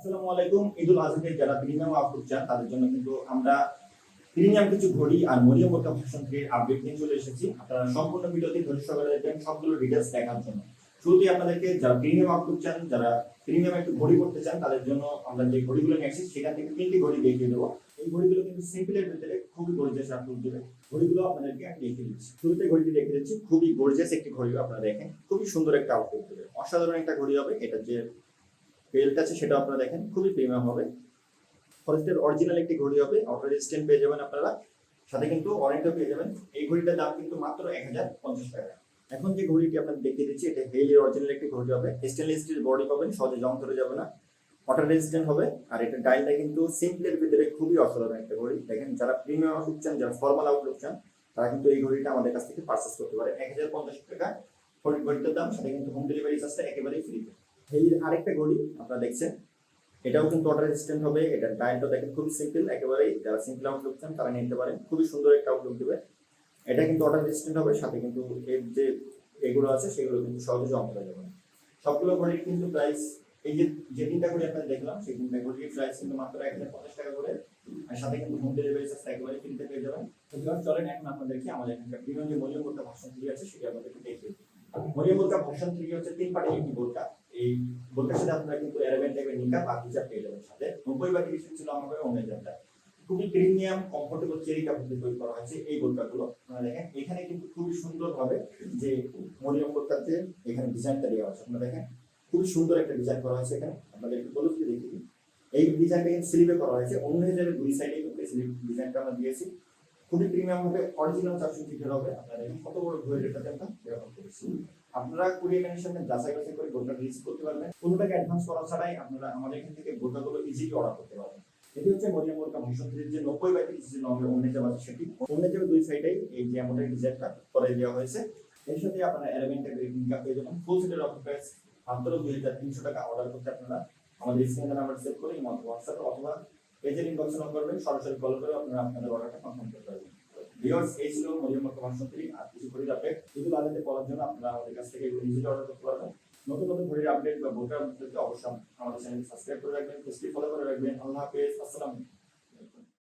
আসসালামু আলাইকুম। ঈদুল আজহাকে যারা প্রিমিয়াম আউটপুট চান তাদের জন্য কিন্তু আমরা প্রিমিয়াম কিছু ঘড়ি আর মরিয়ম মোটা ভার্সন 3 এর আপডেট নিয়ে চলে এসেছি। আপনারা সম্পূর্ণ ভিডিওটি ধৈর্য সহকারে দেখবেন সবগুলো ডিটেইলস দেখার জন্য। শুরুতেই আপনাদেরকে যারা প্রিমিয়াম আউটপুট চান, যারা প্রিমিয়াম একটু ঘড়ি পড়তে চান তাদের জন্য আমরা যে ঘড়িগুলো নিয়ে আসছি সেখান থেকে 3টি ঘড়ি দেখিয়ে দেবো। এই ঘড়িগুলো কিন্তু সিম্পলের ভিতরে খুবই গর্জিয়াস আউটপুট দেবে। ঘড়িগুলো আপনাদেরকে আমি দেখিয়ে দিচ্ছি। শুরুতে ঘড়িটি দেখিয়ে দিচ্ছি, খুবই গর্জিয়াস একটি ঘড়ি আপনারা দেখেন, খুবই সুন্দর একটা আউটপুট দেবে। অসাধারণ একটা ঘড়ি হবে। এটা যে বেল্ট আছে সেটা আপনারা দেখেন খুবই প্রিমিয়াম হবে। ফরেস্টের অরিজিনাল একটি ঘড়ি হবে, অটো রেজিস্ট্যান্ট পেয়ে যাবেন আপনারা, সাথে কিন্তু ওয়ারেন্টিও পেয়ে যাবেন। এই ঘড়িটার দাম কিন্তু মাত্র 1050 টাকা। এখন যে ঘড়িটি আপনাদের দেখিয়ে দিচ্ছি এটা হেইলের অরিজিনাল একটি ঘড়ি হবে। স্টেনলেস স্টিল বডি পাবেন, সহজে জং ধরে যাবে না, ওয়াটার রেজিস্ট্যান্ট হবে। আর এটা ডায়ালটা কিন্তু সিম্পলের ভিতরে খুবই অসাধারণ একটা ঘড়ি। দেখেন যারা প্রিমিয়াম আউটলুক চান, যারা ফর্মাল আউটলুক চান তারা কিন্তু এই ঘড়িটা আমাদের কাছ থেকে পারচেজ করতে পারে। 1050 টাকা ঘড়িটার দাম, সাথে কিন্তু হোম ডেলিভারি চার্জটা একেবারেই ফ্রি। হেইলের আরেকটা ঘড়ি আপনারা দেখছেন, এটাও কিন্তু ওয়াটার রেজিস্ট্যান্ট হবে। এটার ডায়ালটা দেখেন খুবই সিম্পল, একেবারেই যারা সিম্পল আউটলুক চান তারা নিতে পারেন। খুবই সুন্দর একটা আউটলুক দেবে। এটা কিন্তু ওয়াটার রেজিস্ট্যান্ট হবে, সাথে কিন্তু এর যে এগুলো আছে সেগুলো কিন্তু সহজে জং ধরে যাবে না। সবগুলো ঘড়ির কিন্তু প্রাইস, এই যে তিনটা ঘড়ি আপনারা দেখলাম সেই তিনটা ঘড়ির প্রাইস কিন্তু মাত্র 1050 টাকা করে, আর সাথে কিন্তু হোম ডেলিভারি চার্জ একেবারে ফ্রিতে পেয়ে যাবেন। তো চলেন এখন আপনাদেরকে আমাদের এখানকার প্রিমিয়াম যে মরিয়ম বোরকা ভার্সন 3 আছে সেটা আপনাদেরকে দেখিয়ে দিই। মরিয়ম বোরকা ভার্সন 3 হচ্ছে 3 পার্টের একটি বোরকা। এই বোরকার সাথে আপনারা কিন্তু অ্যারাবিয়ান টাইপের নিকাব আর হিজাব পেয়ে যাবেন সাথে। 90 বা 30 ছিল আমাদের অন্য জায়গা। খুবই প্রিমিয়াম কমফোর্টেবল চেরি কাপড় দিয়ে তৈরি করা হয়েছে এই বোরকাগুলো। আপনারা দেখেন এখানে কিন্তু খুবই সুন্দরভাবে যে মরিয়ম বোরকাতে এখানে ডিজাইনটা দেওয়া আছে। আপনারা দেখেন খুবই সুন্দর একটা ডিজাইন করা হয়েছে এখানে। আপনাদের একটু বলে দিতে দেখি, এই ডিজাইনটা কিন্তু স্লিভে করা হয়েছে। অন্য হিসাবে দুই সাইডে কিন্তু স্লিভ ডিজাইনটা আমরা দিয়েছি। খুবই প্রিমিয়াম হবে, অরিজিনাল 400 ফিটের হবে। আপনারা দেখেন কত বড় ঘড়ি রেটটা আমরা ব্যবহার করেছি। আপনারা কুরিয়ার ম্যানের সামনে যাচাই বাছাই করে বোরকা রিলিজ করতে পারবেন। কোনো টাকা অ্যাডভান্স করা ছাড়াই আপনারা আমাদের এখান থেকে বোরকাগুলো ইজিলি অর্ডার করতে পারবেন। এটি হচ্ছে মরিয়ম বোরকা ভার্সন 3 যে 90 বাই 30 যে লম্বা অন্য হিসাব আছে সেটি। অন্য হিসাবে দুই সাইডেই এই যে আমাদের ডিজাইনটা করে দেওয়া হয়েছে। এর সাথে আপনারা অ্যারাবিয়ান টাইপের নিকাব পেয়ে যাবেন। ফুল সেটের অফার প্রাইস মাত্র 2300 টাকা। অর্ডার করতে আপনারা আমাদের স্ক্রিনে নাম্বার সেভ করে হোয়াটসঅ্যাপ অথবা পেজের ইনবক্সে নক করবেন, সরাসরি কল করে আপনারা আপনাদের অর্ডারটা কনফার্ম করতে পারবেন। ভিউয়ার্স, এই ছিল মরিয়ম বোরকা ভার্সন 3 আর কিছু ঘড়ির আপডেট। এগুলো আলাদা করার জন্য আপনারা আমাদের কাছ থেকে এগুলো ইজিলি অর্ডার করতে পারবেন। নতুন নতুন ঘড়ির আপডেট বা বোরকার আপডেট অবশ্যই আমাদের চ্যানেল সাবস্ক্রাইব করে রাখবেন, পেজটি ফলো করে রাখবেন। আল্লাহ হাফেজ, আসসালামু আলাইকুম।